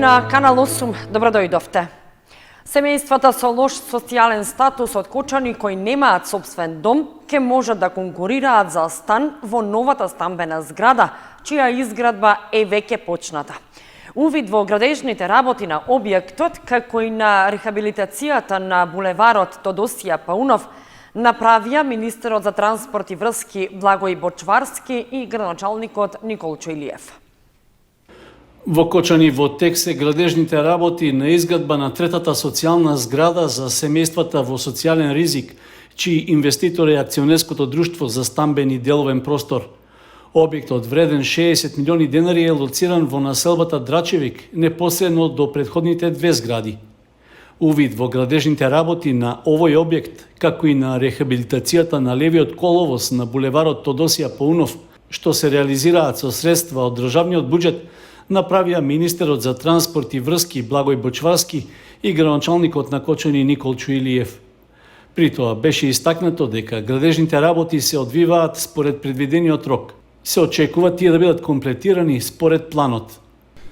на Канал 8, добро дојдовте. Семејствата со лош социјален статус од Кочани кои немаат сопствен дом ќе можат да конкурираат за стан во новата стамбена зграда, чија изградба е веќе почната. Увид во градежните работи на објектот, како и на рехабилитацијата на булеварот Тодосија Паунов, направија министерот за транспорт и врски Благој Бочварски и градоначалникот Николчо Илиев. Во Кочани во тек се градежните работи на изградба на третата социјална зграда за семејствата во социјален ризик, чиј инвеститор е акционерското друштво за стамбен и деловен простор. Објектот вреден 60 милиони денари е лоциран во населбата Драчевик, непосредно до претходните две згради. Увид во градежните работи на овој објект, како и на рехабилитацијата на левиот коловоз на булеварот Тодосија Паунов, што се реализираат со средства од државниот буџет, направија министерот за транспорт и врски Благој Бочварски и градоначалникот на Кочани Николчо Илиев. При тоа беше истакнато дека градежните работи се одвиваат според предвидениот рок. Се очекува тие да бидат комплетирани според планот.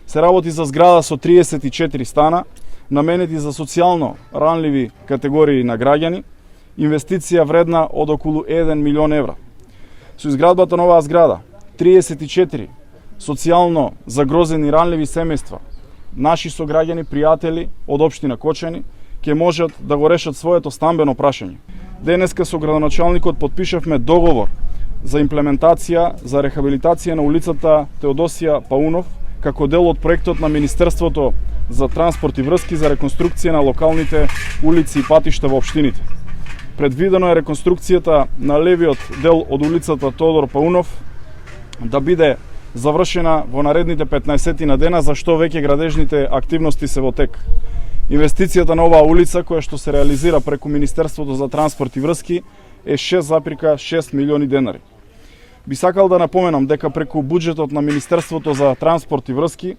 Се работи за зграда со 34 стана, наменети за социјално ранливи категории на граѓани, инвестиција вредна од околу 1 милион евра. Со изградбата на оваа зграда, 34 социјално загрозени ранливи семејства, наши сограѓани, пријатели од општина Кочани, ќе можат да го решат своето стамбено прашање. Денеска со градоначалникот подпишавме договор за имплементација за рехабилитација на улицата Теодосија Паунов, како дел од проектот на Министерството за транспорт и врски за реконструкција на локалните улици и патишта во општините. Предвидено е реконструкцијата на левиот дел од улицата Тодор Паунов да биде завршена во наредните 15 на дена, за што веќе градежните активности се во тек. Инвестицијата на оваа улица, која што се реализира преку Министерството за транспорт и врски, е 6,6 милиони денари. Би сакал да напоменам дека преку буџетот на Министерството за транспорт и врски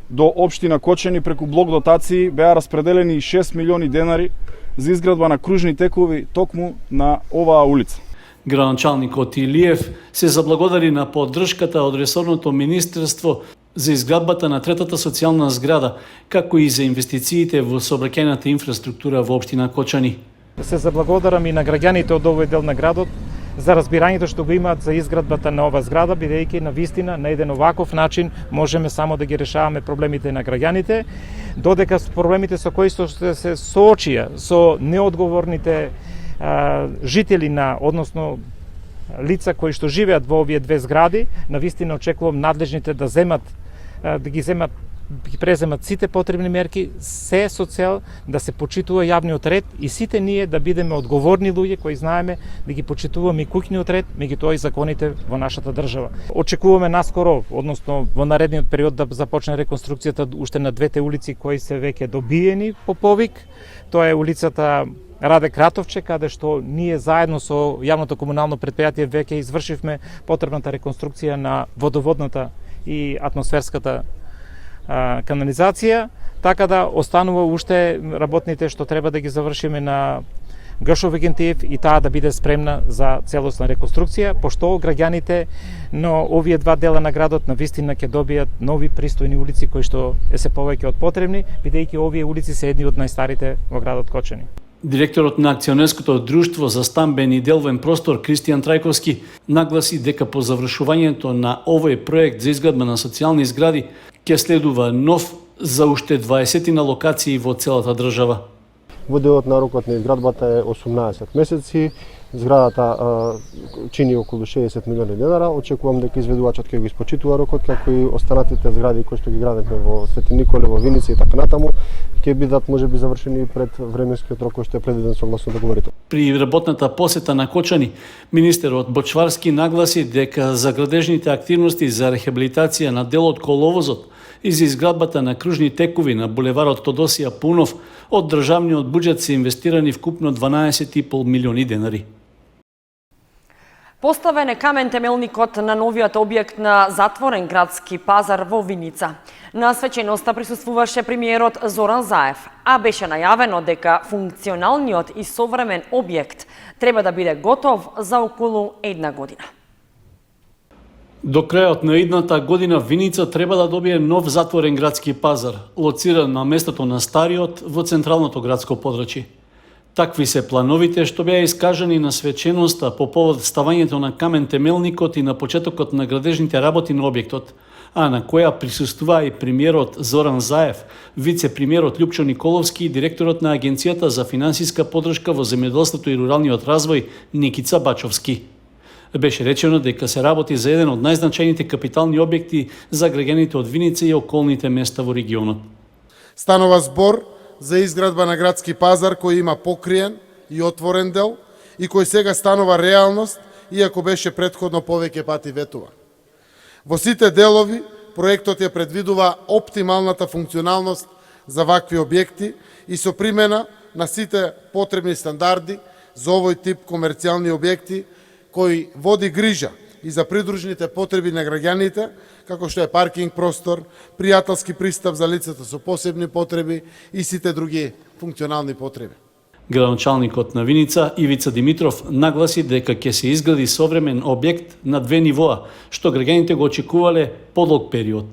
до општина Кочани преку блок дотации беа распределени 6 милиони денари за изградба на кружни текови токму на оваа улица. Градоначалникот Илиев се заблагодари на поддршката од ресорното министерство за изградбата на третата социјална зграда, како и за инвестициите во сообраќајната инфраструктура во општина Кочани. Се заблагодарам и на граѓаните од овој дел на градот за разбирањето што го имаат за изградбата на ова зграда, бидејќи на вистина на еден оваков начин можеме само да ги решаваме проблемите на граѓаните, додека проблемите со кои се соочија со неодговорните жители на, односно лица кои што живеат во овие две згради, на вистина очекувам надлежните да ги преземат сите потребни мерки, се со цел да се почитува јавниот ред и сите ние да бидеме одговорни луѓе кои знаеме да ги почитуваме и куќниот ред, меѓутоа и законите во нашата држава. Очекуваме наскоро, односно во наредниот период да започне реконструкцијата уште на двете улици кои се веќе добиени по повик. Тоа е улицата Раде Кратовче, каде што ние заедно со јавното комунално претпријатие веќе извршивме потребната реконструкција на водоводната и атмосферската канализација, така да останува уште работните што треба да ги завршиме на ГШ Вегентиев и таа да биде спремна за целосна реконструкција, пошто граѓаните на овие два дела на градот на вистина ќе добијат нови пристојни улици кои што е се повеќе од потребни, бидејќи овие улици се едни од најстарите во градот Кочани. Директорот на акционерското друштво за стамбен и деловен простор Кристијан Трајковски нагласи дека по завршувањето на овој проект за изградба на социјални згради ќе следува нов за уште 20 на локации во целата држава. Во делот на рокот на изградбата е 18 месеци. Зградата чини околу 60 милиони денара. Очекувам дека изведувачот ќе го испочитува рокот, како и останатите згради кои што ги градевме во Свети Николе, во Виница и така натаму, ќе бидат можеби завршени пред временскиот рок кој што е предвиден согласно договорите. При работната посета на Кочани, министерот Бочварски нагласи дека за градежните активности за рехабилитација на дел од коловозот и за изградбата на кружни текови на булеварот Тодосија Паунов од државниот буџет се инвестирани вкупно 12,5 милиони денари. Поставен е камен темелникот на новиот објект на затворен градски пазар во Виница. На свеченоста присуствуваше премиерот Зоран Заев, а беше најавено дека функционалниот и современ објект треба да биде готов за околу една година. До крајот на идната година Виница треба да добие нов затворен градски пазар, лоциран на местото на стариот во централното градско подрачје. Такви се плановите што беа искажани на свеченоста по повод ставањето на камен темелникот и на почетокот на градежните работи на објектот, а на која присуствува и премиерот Зоран Заев, вице-премиерот Лјупчо Николовски и директорот на Агенцијата за финансиска поддршка во земјоделството и руралниот развој Никица Бачовски. Беше речено дека се работи за еден од најзначајните капитални објекти за граѓаните од Виница и околните места во регионот. Станува збор за изградба на градски пазар кој има покриен и отворен дел и кој сега станува реалност, иако беше претходно повеќе пати ветува. Во сите делови, проектот ја предвидува оптималната функционалност за вакви објекти и со примена на сите потребни стандарди за овој тип комерцијални објекти, кој води грижа и за придружните потреби на граѓаните, како што е паркинг простор, пријателски пристап за лицата со посебни потреби и сите други функционални потреби. Градоначалникот на Виница Ивица Димитров нагласи дека ќе се изгради современ објект на 2 нивоа, што граѓаните го очекувале подолг период.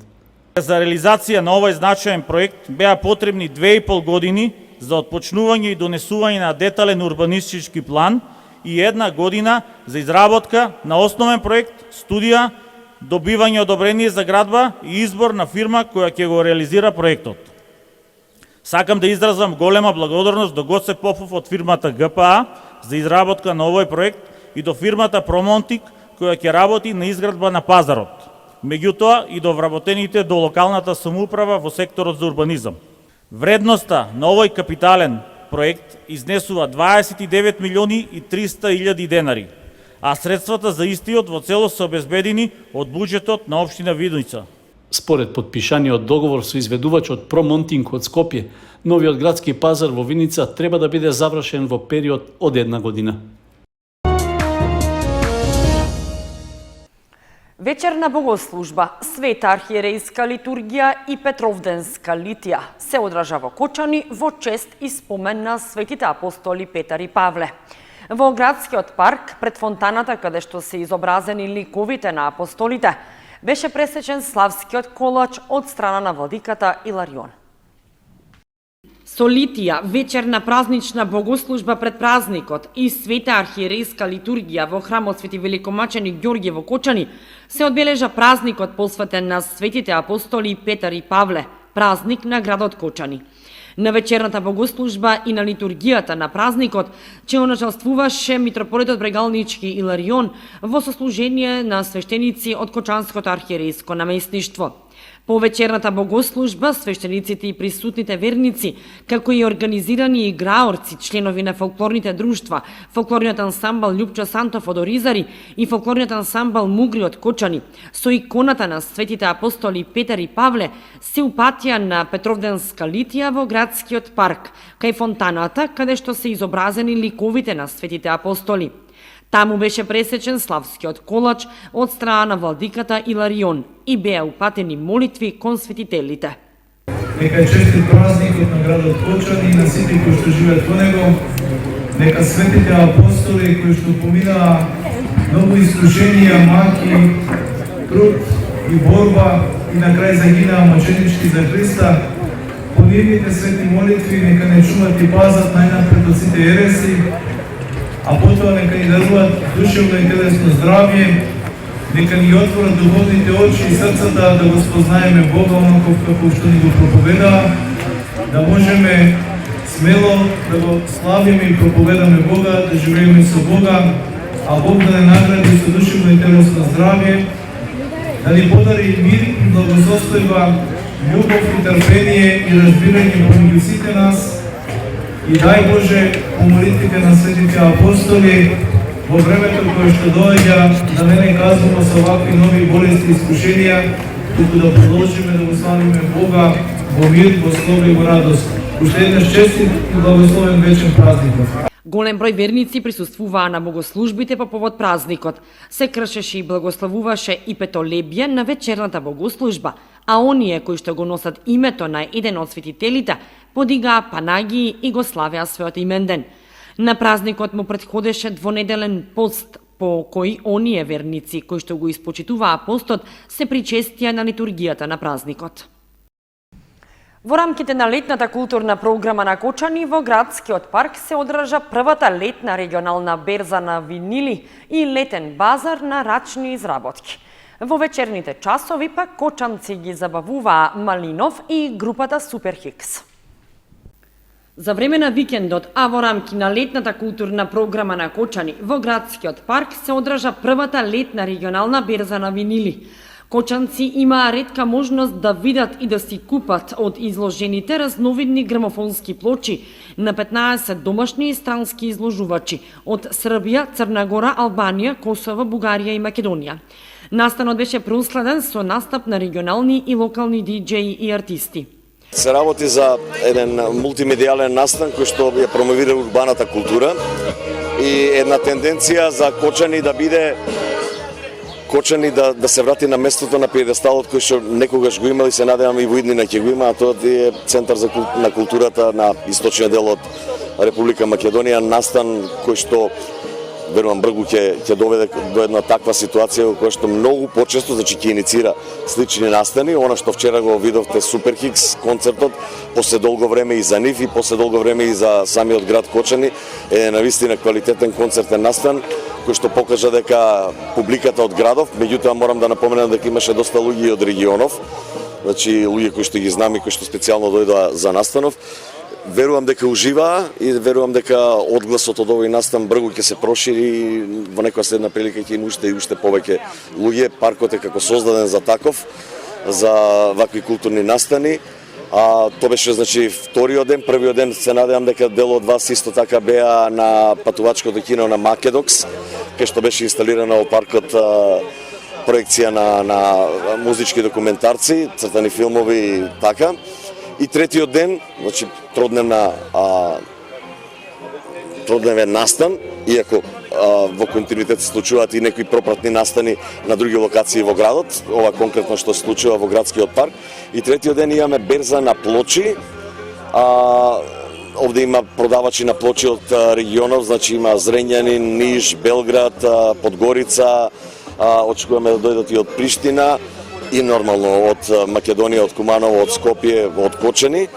За реализација на овој значаен проект беа потребни 2,5 години за отпочнување и донесување на детален урбанистички план и 1 година за изработка на основен проект, студија, добивање одобрение за градба и избор на фирма која ќе го реализира проектот. Сакам да изразам голема благодарност до Гоце Попов од фирмата ГПА за изработка на овој проект и до фирмата Промонтик која ќе работи на изградба на пазарот. Меѓутоа и до вработените до локалната самоуправа во секторот за урбанизам. Вредноста на овој капитален проект изнесува 29 милиони и 300 илјади денари, а средствата за истиот во целост се обезбедени од буџетот на општина Видница. Според подпишаниот договор со изведувачот Промонтинг од Скопје, новиот градски пазар во Виница треба да биде завршен во период од 1 година. Вечерна богослужба, света архиерејска литургија и Петровденска литија се одржа во Кочани во чест и спомен на светите апостоли Петар и Павле. Во градскиот парк, пред фонтаната каде што се изобразени ликовите на апостолите, беше пресечен славскиот колач од страна на владиката Иларион. Со литија, вечерна празнична богослужба пред празникот и света архиерејска литургија во храмот Свети Великомаченик Ѓорѓе во Кочани се одбележа празникот посветен на светите апостоли Петар и Павле, празник на градот Кочани. На вечерната богослужба и на литургијата на празникот че оначалствуваше митрополитот Брегалнички Иларион во сослужение на свештеници од Кочанското архиерејско наместништво. По вечерната богослужба, свештениците и присутните верници, како и организирани играорци, членови на фолклорните друштва, фолклорниот ансамбл Лјупчо Сантов од Оризари и фолклорниот ансамбл Мугри од Кочани, со иконата на светите апостоли Петар и Павле, се упатија на Петровденска литија во градскиот парк, кај фонтаната, каде што се изобразени ликовите на светите апостоли. Таму беше пресечен славскиот колач од страна на владиката Иларион и беа упатени молитви кон светителите. Нека е честит празникот на градот Кочани и на сите кои што живеат во него. Нека светите апостоли кои што поминаа многу искушенија, маки, труд и борба и на крај загинаа мученички за Христа. По нивните свети молитви нека не чуват и пазат најнапред од сите ереси, а потоа нека ни даруват душевно и телесно здравје, нека ни отворат духовните очи и срцата да го спознаеме Бога онаков како што ни го проповедаа, да можеме смело да го славиме и проповедаме Бога, да живееме со Бога, а Бог да не награди со душевно и телесно здравје, да ни подари мир и благосостојба, љубов и трпение и разбирање помеѓу сите нас. И дај Боже, по молитвите на светите апостоли, во времето кое што доаѓа, да не казваме со вакви нови болести и искушенија, туку да продолжиме да го славиме Бога во мир, во слава и во радост. Уште еднаш честит и благословен вечен празник. Голем број верници присуствуваа на богослужбите по повод празникот. Се кршеше и благословуваше и петолебје на вечерната богослужба, а оние кои што го носат името на еден од светителите подигаа панагии и го славеа својот именден. На празникот му претходеше двонеделен пост, по кои оние верници кои што го испочитуваа постот се причестија на литургијата на празникот. Во рамките на летната културна програма на Кочани во градскиот парк се одржа првата летна регионална берза на винили и летен базар на рачни изработки. Во вечерните часови пак кочанци ги забавуваа Малинов и групата Супер Хикс. За време на викендот, а во рамки на летната културна програма на Кочани, во градскиот парк се одржа првата летна регионална берза на винили. Кочанци имаа ретка можност да видат и да си купат од изложените разновидни грамофонски плочи на 15 домашни и странски изложувачи од Србија, Црна Гора, Албанија, Косово, Бугарија и Македонија. Настанот беше проследен со настап на регионални и локални диџеи и артисти. Се работи за еден мултимедијален настан кој што ја промовира урбаната култура и една тенденција за Кочани да биде Кочани да се врати на местото на пиедесталот кој што некогаш го имали, се надевам и во иднина ќе го има, а тоа е центар на културата на источниот дел од Република Македонија, настан кој што верувам бргу ќе доведе до една таква ситуација во која што многу почесто ќе иницира слични настани. Она што вчера го видовте Супер Хикс концертот, после долго време и за нив и после долго време и за самиот град Кочани е навистина квалитетен концертен настан кој што покажа дека публиката од градов, меѓутоа морам да напоменам дека имаше доста луѓе од регионов, значи луѓе кои што ги знам и кои што специјално дојдоа за настанов. Верувам дека уживаа и верувам дека одгласот од овој настан бргу ќе се прошири и во некоја следна прилика ќе има уште повеќе луѓе. Паркот е како создаден за таков, за вакви културни настани. А тоа беше значи вториот ден, првиот ден се надевам дека дел од вас исто така беа на патувачкото кино на Македокс, кај што беше инсталирана во паркот проекција на музички документарци, цртани филмови и така. И третиот ден, значи тродневен настан, иако во континуитет се случуваат и некои пропратни настани на други локации во градот, ова конкретно што се случува во градскиот парк. И третиот ден имаме берза на плочи. Овде има продавачи на плочи од регионов, значи има Зрењанин, Ниш, Белград, Подгорица, очекуваме да дојдат и од Приштина и нормално од Македонија, од Куманово, од Скопје, од Кочани.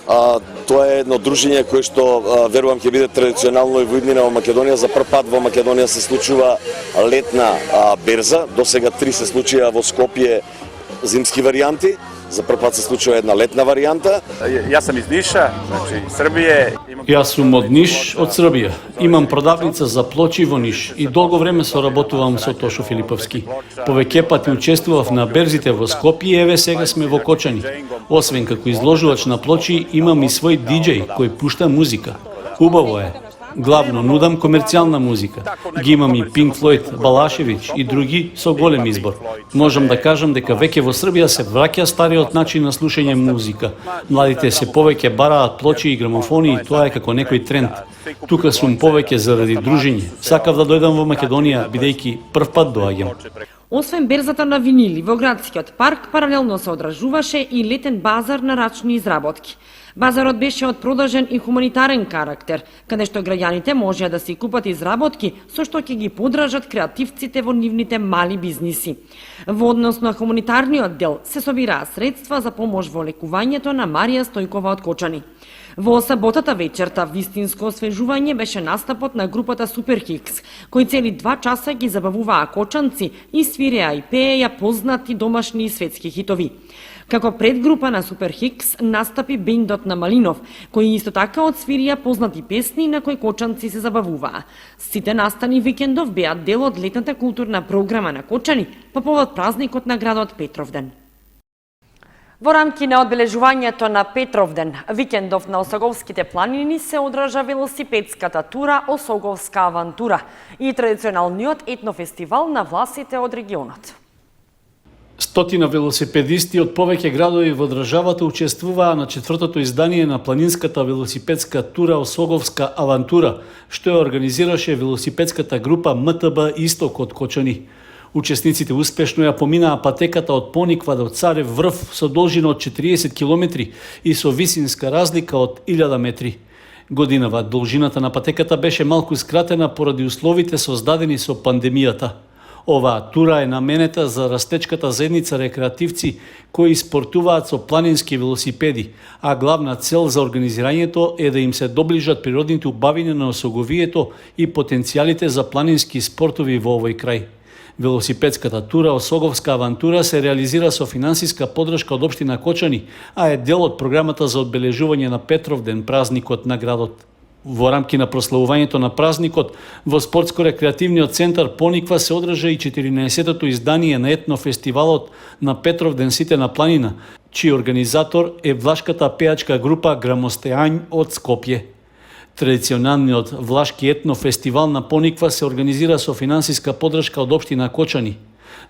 Тоа е едно дружење кое што верувам ќе биде традиционално и во иднина во Македонија. За прв пат во Македонија се случува летна берза. До сега 3 се случија во Скопје зимски варијанти. За прв пат се случува една летна варијанта. Јас сам из Ниша, значи Србија. Јас сум од Ниш, од Србија. Имам продавница за плочи во Ниш и долго време соработувам со Тошо Филиповски. Повеќе пати учествував на берзите во Скопје и еве сега сме во Кочани. Освен како изложувач на плочи, имам и свој диџеј кој пушта музика. Убаво е. Главно нудам комерцијална музика. Ги имам и Пинк Флојд, Балашевиќ и други со голем избор. Можам да кажам дека веќе во Србија се враќа стариот начин на слушање музика. Младите се повеќе бараат плочи и грамофони и тоа е како некој тренд. Тука сум повеќе заради дружење. Сакав да дојдам во Македонија, бидејќи прв пат доаѓам. Освен берзата на винили во градскиот парк, паралелно се одржуваше и летен базар на рачни изработки. Базарот беше од продажен и хуманитарен карактер, каде што граѓаните можеа да си купат изработки со што ќе ги подражат креативците во нивните мали бизниси. Во однос на хуманитарниот дел се собираа средства за помош во лекувањето на Марија Стојкова од Кочани. Во саботата вечерта вистинско освежување беше настапот на групата Супер Хикс, кои цели 2 часа ги забавуваа кочанци и свиреа и пееја познати домашни и светски хитови. Како предгрупа на Супер Хикс настапи бендот на Малинов, кои исто така одсвирија познати песни на кои кочанци се забавуваа. Сите настани викендов беа дел од летната културна програма на Кочани по повод празникот на градот Петровден. Во рамки на одбележувањето на Петровден, викендов на Осоговските планини се одржа велосипедската тура Осоговска авантура и традиционалниот етнофестивал на власите од регионот. Стотина велосипедисти од повеќе градови во државата учествуваа на 4-тото издание на планинската велосипедска тура Осоговска авантура, што ја организираше велосипедската група МТБ Исток од Кочани. Учесниците успешно ја поминаа патеката од Пониква до Царев врв со должина од 40 км и со висинска разлика од 1000 метри. Годинава должината на патеката беше малку скратена поради условите создадени со пандемијата. Оваа тура е наменета за растечката заедница рекреативци кои спортуваат со планински велосипеди, а главна цел за организирањето е да им се доближат природните убавини на Осоговието и потенцијалите за планински спортови во овој крај. Велосипедската тура Осоговска авантура се реализира со финансиска подршка од општина Кочани, а е дел од програмата за одбележување на Петровден, празникот на градот. Во рамки на прославувањето на празникот, во спортско-рекреативниот центар Пониква се одржа и 14-тото издание на етнофестивалот на Петровден Сите на планина, чиј организатор е влашката пеачка група Грамостеањ од Скопје. Традиционалниот влашки етнофестивал на Пониква се организира со финансиска подршка од општина Кочани.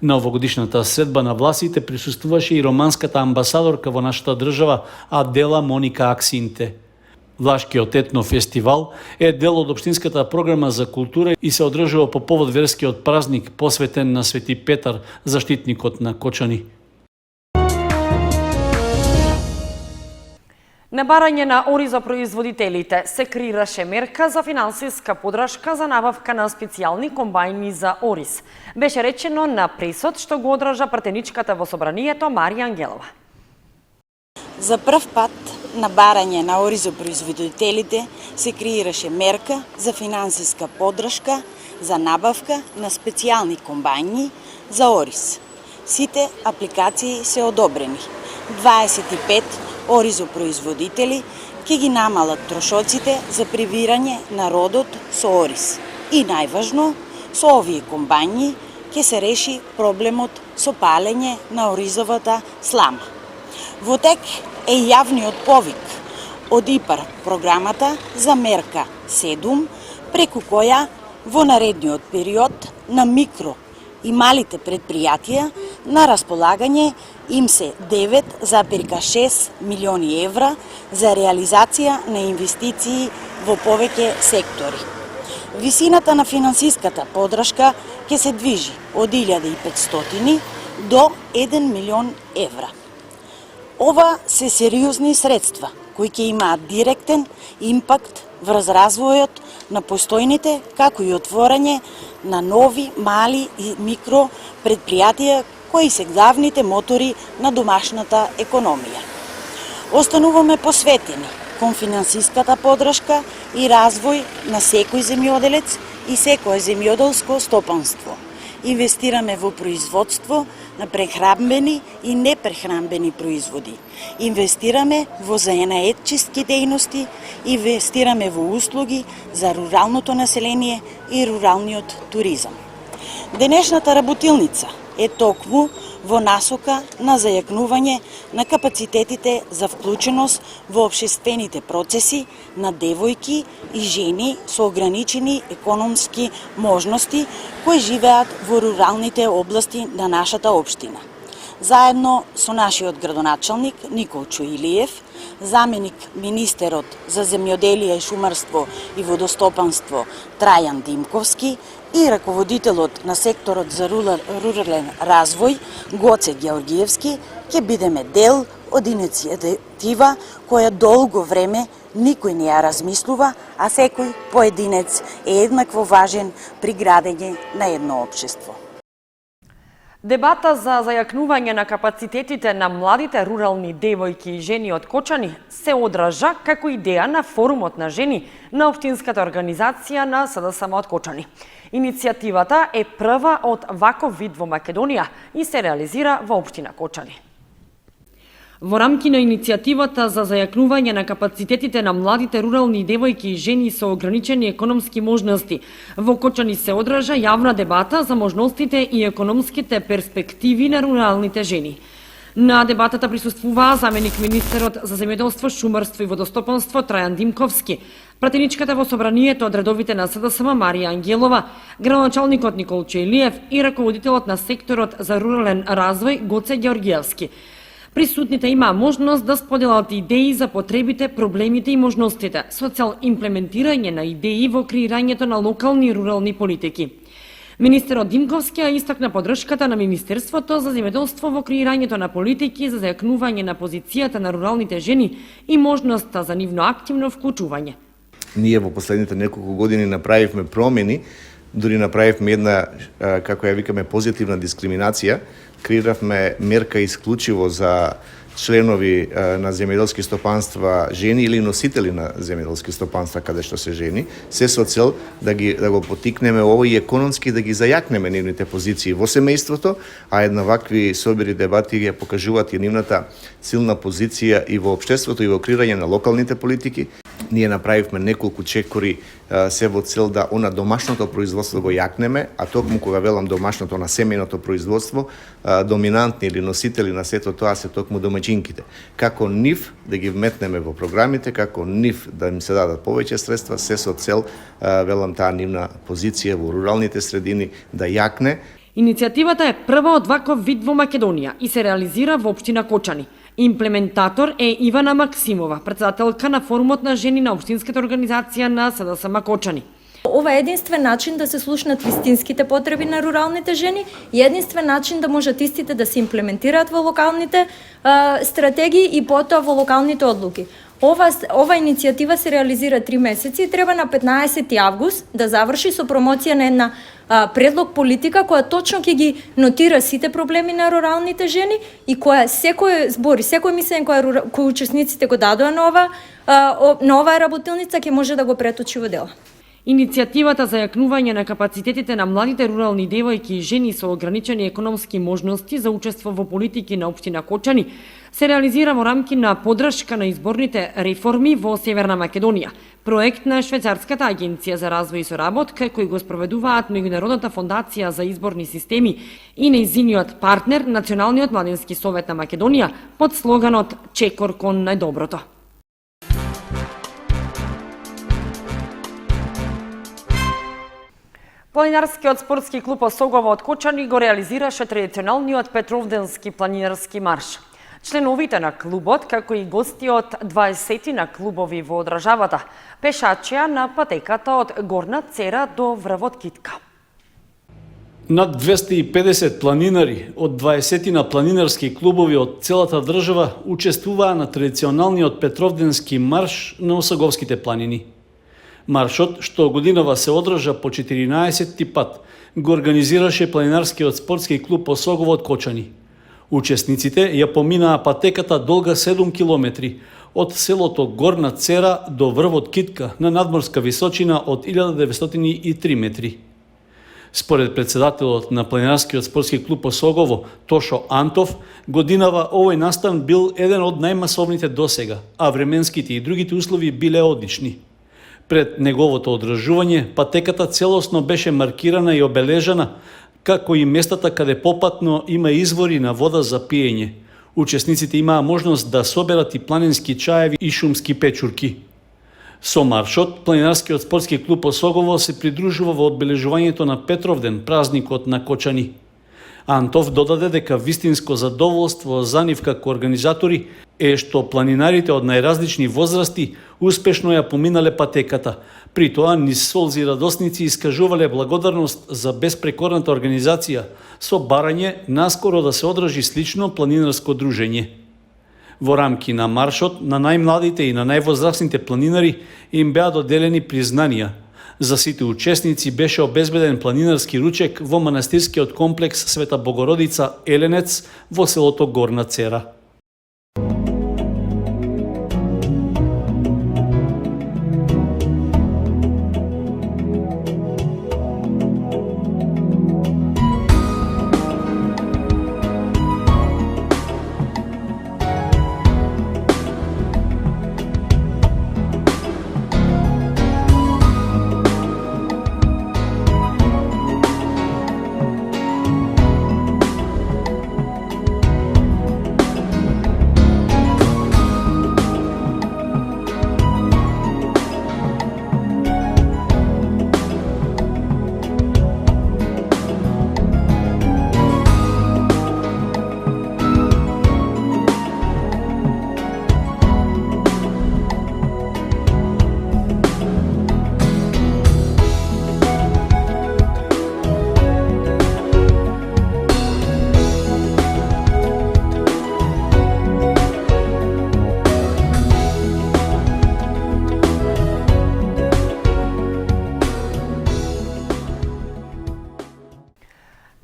На овогодишната средба на власите присуствуваше и романската амбасадорка во нашата држава Адела Моника Аксинте. Влашкиот етнофестивал е дел од општинската програма за култура и се одржува по повод верскиот празник посветен на Свети Петар, заштитникот на Кочани. На барање на ори за производителите се креираше мерка за финансиска подршка за набавка на специјални комбајни за ориз. Беше речено на пресот што го одржа пратеничката во собранието Марија Ангелова. За прв пат на барање на оризопроизводителите се креираше мерка за финансиска подршка за набавка на специјални комбајни за ориз. Сите апликации се одобрени. 25 оризопроизводители ќе ги намалат трошоците за прибирање на родот со ориз. И најважно, со овие комбајни ќе се реши проблемот со палење на оризовата слама. Во тек е јавниот повик од ИПАР програмата за мерка 7, преку која во наредниот период на микро и малите предпријатија на располагање им се 9,6 милиони евра за реализација на инвестиции во повеќе сектори. Висината на финансиската подршка ќе се движи од 1500 до 1 милион евра. Ова се сериозни средства кои ќе имаат директен импакт врз развојот на постојните, како и отворање на нови, мали и микро предпријатија кои се главните мотори на домашната економија. Остануваме посветени кон финансиската подршка и развој на секој земјоделец и секое земјоделско стопанство. Инвестираме во производство на прехранбени и непрехранбени производи. Инвестираме во занаетчиски дејности, инвестираме во услуги за руралното население и руралниот туризам. Денешната работилница е токму во насока на зајакнување на капацитетите за вклученост во општествените процеси на девојки и жени со ограничени економски можности кои живеат во руралните области на нашата општина. Заедно со нашиот градоначалник Николчо Илиев, заменик министерот за земјоделие и шумарство и водостопанство Трајан Димковски и раководителот на секторот за рурален развој Гоце Георгиевски ќе бидеме дел од иницијатива која долго време никој не ја размислува, а секој поединец е еднакво важен при градење на едно општество. Дебата за зајакнување на капацитетите на младите рурални девојки и жени од Кочани се одржа како идеја на форумот на жени на општинската организација на СДСМ од Кочани. Иницијативата е прва од ваков вид во Македонија и се реализира во општина Кочани. Во рамки на иницијативата за зајакнување на капацитетите на младите рурални девојки и жени со ограничени економски можности, во Кочани се одржа јавна дебата за можностите и економските перспективи на руралните жени. На дебатата присуствуваа заменик министерот за земјоделство, шумарство и водостопанство Трајан Димковски, пратеничката во собранието од редовите на СДСМ Марија Ангелова, градоначалникот Николчо Илиев и раководителот на секторот за рурален развој Гоце Георгиевски. Присутните имаа можност да споделат идеи за потребите, проблемите и можностите со цел имплементирање на идеи во креирањето на локални и рурални политики. Министерот Димковски ја истакна поддршката на Министерството за земјоделство во креирањето на политики за зајакнување на позицијата на руралните жени и можноста за нивно активно вклучување. ние во последните неколку години направивме промени, дури направивме една, како ја викаме, позитивна дискриминација, креиравме мерка исклучиво за членови на земјоделски стопанства жени или носители на земјоделски стопанства каде што се жени, се со цел да го потикнеме овој економски, да ги зајакнеме нивните позиции во семејството, а една вакви собери дебати ја покажуваат и нивната силна позиција и во општеството и во креирање на локалните политики. Ние направивме неколку чекори се во цел да она домашното производство го јакнеме, а токму кога велам домашното на семејното производство, доминантни или носители на сето тоа се токму домаќинките. Како нив да ги вметнеме во програмите, како нив да им се дадат повеќе средства, се со цел, велам, таа нивна позиција во руралните средини да јакне. Иницијативата е прва од ваков вид во Македонија и се реализира во општина Кочани. Имплементатор е Ивана Максимова, председателка на форумот на жени на општинската организација на СДСМ Кочани. Ова е единствен начин да се слушнат вистинските потреби на руралните жени и единствен начин да можат истите да се имплементираат во локалните стратегии и потоа во локалните одлуки. Ова иницијатива се реализира 3 месеци и треба на 15 август да заврши со промоција на една предлог политика која точно ќе ги нотира сите проблеми на руралните жени и која секој збор и секој мислење кој учесниците го дадоа на оваа работилница ќе може да го преточи во дела. Иницијативата за јакнување на капацитетите на младите рурални девојки и жени со ограничени економски можности за учество во политики на општина Кочани се реализира во рамки на поддршка на изборните реформи во Северна Македонија, проект на Швајцарската агенција за развој и соработка кој го спроведуваат Меѓународната фондација за изборни системи и нејзиниот партнер Националниот младински совет на Македонија под слоганот Чекор кон најдоброто. Планинарскиот спортски клуб Осогово од Кочани го реализираше традиционалниот Петровденски планинарски марш. Членовите на клубот, како и гости од 20 на клубови во државата, пешачија на патеката од Горна Цера до врвот Китка. Над 250 планинари од 20 на планинарски клубови од целата држава учествуваа на традиционалниот Петровденски марш на Осоговските планини. Маршот, што годинава се одржа по 14 пат, го организираше планинарскиот спортски клуб Осогово од Кочани. Учесниците ја поминаа патеката долга 7 километри од селото Горна Цера до врвот Китка на надморска височина од 1903 метри. Според председателот на планинарскиот спортски клуб Осогово, Тошо Антов, годинава овој настан бил еден од најмасовните досега, а временските и другите услови биле одлични. Пред неговото одржување, патеката целосно беше маркирана и обележана, како и местата каде попатно има извори на вода за пиење. Учесниците имаа можност да соберат и планински чаеви и шумски печурки. Со маршот, планинарскиот спортски клуб Осогово се придружува во одбележувањето на Петровден, празникот на Кочани. Антов додаде дека вистинско задоволство за нив како организатори е што планинарите од најразлични возрасти успешно ја поминале патеката. При тоа низ солзи радосници искажувале благодарност за беспрекорната организација со барање наскоро да се одржи слично планинарско дружење. Во рамки на маршот на најмладите и на највозрастните планинари им беа доделени признанија. За сите учесници беше обезбеден планинарски ручек во манастирскиот комплекс Света Богородица Еленец во селото Горна Цера.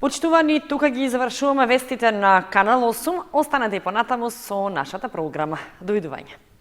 Почитувани, тука ги завршуваме вестите на Канал 8. Останете и понатаму со нашата програма. Довидување.